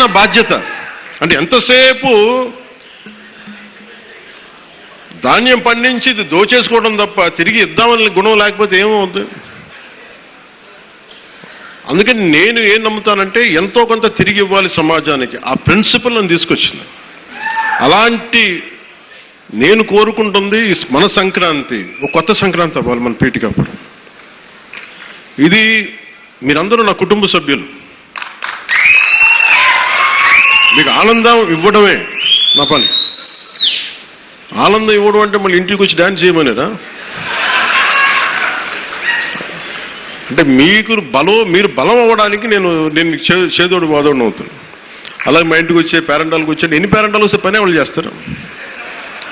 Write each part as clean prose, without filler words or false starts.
నా బాధ్యత. అంటే ఎంతసేపు ధాన్యం పండించి దోచేసుకోవడం తప్ప తిరిగి ఇద్దామని గుణం లేకపోతే ఏమవుతుంది? అందుకని నేను ఏం నమ్ముతానంటే ఎంతో కొంత తిరిగి ఇవ్వాలి సమాజానికి. ఆ ప్రిన్సిపల్ నన్ను తీసుకొచ్చింది. అలాంటి నేను కోరుకుంటుంది మన సంక్రాంతి ఒక కొత్త సంక్రాంతి అవ్వాలి మన పీఠికాపురం. ఇది మీరందరూ నా కుటుంబ సభ్యులు. మీకు ఆనందం ఇవ్వడమే నా పని. ఆనందం ఇవ్వడం అంటే మళ్ళీ ఇంటికి వచ్చి డ్యాన్స్ చేయమనేదా? అంటే మీరు బలం అవ్వడానికి నేను చేదోడు వాదోడు అవుతాను. అలాగే మా ఇంటికి వచ్చే పేరెంటాలకు వచ్చే ఎన్ని పేరెంటాలు వస్తే పనే వాళ్ళు చేస్తారు,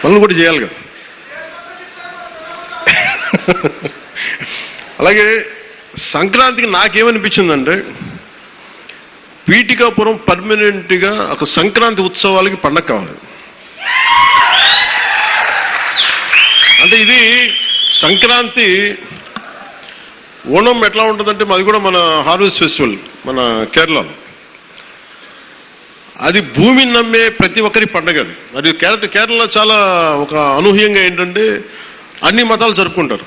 పనులు కూడా చేయాలి కదా. అలాగే సంక్రాంతికి నాకేమనిపించిందంటే పీఠికాపురం పర్మనెంట్గా ఒక సంక్రాంతి ఉత్సవాలకి పండగ కావాలి. అంటే ఇది సంక్రాంతి ఓణం ఎట్లా ఉంటుందంటే మాది కూడా మన హార్వెస్ట్ ఫెస్టివల్ మన కేరళలో. అది భూమిని నమ్మే ప్రతి ఒక్కరి పండగ అది. అది కేరళలో చాలా ఒక అనూహ్యంగా ఏంటంటే అన్ని మతాలు జరుపుకుంటారు.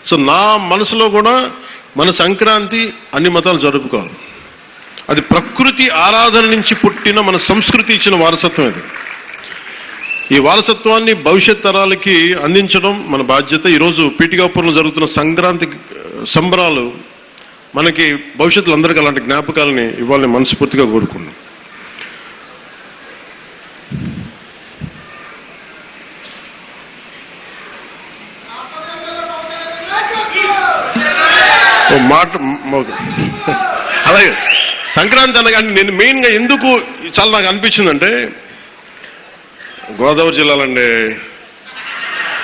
సో నా మనసులో కూడా మన సంక్రాంతి అన్ని మతాలు జరుపుకోవాలి. అది ప్రకృతి ఆరాధన నుంచి పుట్టిన మన సంస్కృతి ఇచ్చిన వారసత్వం అది. ఈ వారసత్వాన్ని భవిష్యత్ తరాలకి అందించడం మన బాధ్యత. ఈరోజు పీఠికాపురంలో జరుగుతున్న సంక్రాంతి సంబరాలు మనకి భవిష్యత్తులో అందరికీ అలాంటి జ్ఞాపకాలని ఇవ్వాలని మనస్ఫూర్తిగా కోరుకున్నాం. అలాగే సంక్రాంతి అనగానే నేను మెయిన్గా ఎందుకు చాలా నాకు అనిపించిందంటే గోదావరి జిల్లాలండి,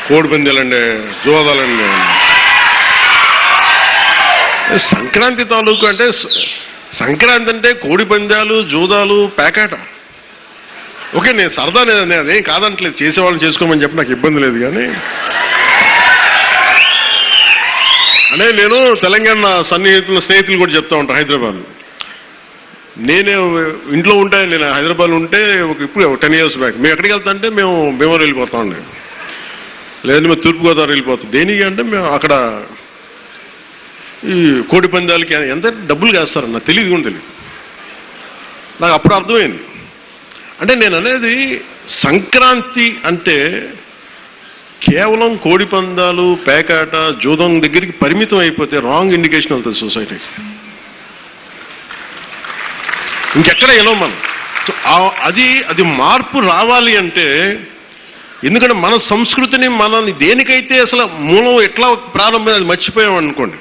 కోడిపందాలండి, జోదాలండి, సంక్రాంతి తాలూకు అంటే సంక్రాంతి అంటే కోడిపందాలు, జూదాలు, పేకాట. ఓకే, నేను సరదా అదేం కాదంటలేదు, చేసేవాళ్ళు చేసుకోమని చెప్పి నాకు ఇబ్బంది లేదు. కానీ అంటే నేను తెలంగాణ స్నేహితులు కూడా చెప్తా ఉంటాను. హైదరాబాద్ నేనే ఇంట్లో ఉంటే, నేను హైదరాబాద్లో ఉంటే ఇప్పుడు 10 years బ్యాక్ మేము ఎక్కడికి వెళ్తా అంటే మేము భీమవరం వెళ్ళిపోతా ఉండే, లేదంటే మేము తూర్పుగోదావరి వెళ్ళిపోతాం. దేనికి అంటే మేము అక్కడ ఈ కోడి పందాలకి ఎంత డబ్బులు వేస్తారని నాకు తెలియదు కూడా తెలియదు. నాకు అప్పుడు అర్థమైంది. అంటే నేను అనేది సంక్రాంతి అంటే కేవలం కోడి పందాలు, పేకాట, జూదం దగ్గరికి పరిమితం అయిపోతే రాంగ్ ఇండికేషన్ అవుతుంది సొసైటీకి. ఇంకెక్కడ ఎలా మనం అది మార్పు రావాలి అంటే, ఎందుకంటే మన సంస్కృతిని మనల్ని దేనికైతే అసలు మూలం ఎట్లా ప్రారంభం అది మర్చిపోయాం అనుకోండి,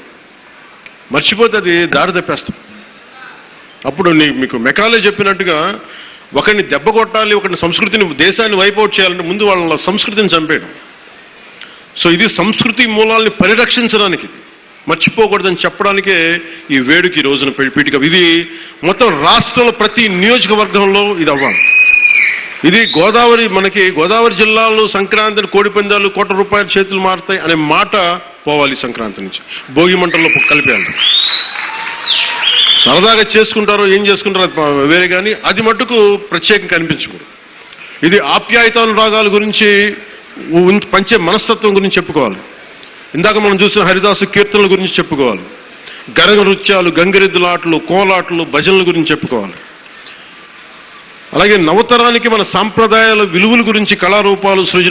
మర్చిపోతే అది దారి తప్పేస్తాం. అప్పుడు మీకు మెకాలే చెప్పినట్టుగా ఒకరిని దెబ్బ కొట్టాలి, ఒకరిని సంస్కృతిని, దేశాన్ని వైపౌట్ చేయాలంటే ముందు వాళ్ళ సంస్కృతిని చంపేయడం. సో ఇది సంస్కృతి మూలాల్ని పరిరక్షించడానికి, మర్చిపోకూడదని చెప్పడానికే ఈ వేడుక ఈ రోజున పీఠిక. ఇది మొత్తం రాష్ట్రంలో ప్రతి నియోజకవర్గంలో ఇది అవ్వాలి. ఇది మనకి గోదావరి జిల్లాలో సంక్రాంతిని కోడి పందాలు ₹1,00,00,000 చేతులు మారుతాయి అనే మాట పోవాలి. సంక్రాంతి నుంచి భోగి మంటల్లో కలిపేయాలి. సరదాగా చేసుకుంటారో ఏం చేసుకుంటారో వేరే, కానీ అది మట్టుకు ప్రత్యేకంగా కనిపించకూడదు. ఇది ఆప్యాయతానురాగాల గురించి పంచే మనస్తత్వం గురించి చెప్పుకోవాలి. ఇందాక మనం చూసిన హరిదాసు కీర్తనల గురించి చెప్పుకోవాలి. గరగ నృత్యాలు, గంగిరెద్దులాటలు, కోలాటలు, భజనల గురించి చెప్పుకోవాలి. అలాగే నవతరానికి మన సాంప్రదాయాల విలువల గురించి, కళారూపాలు, సృజన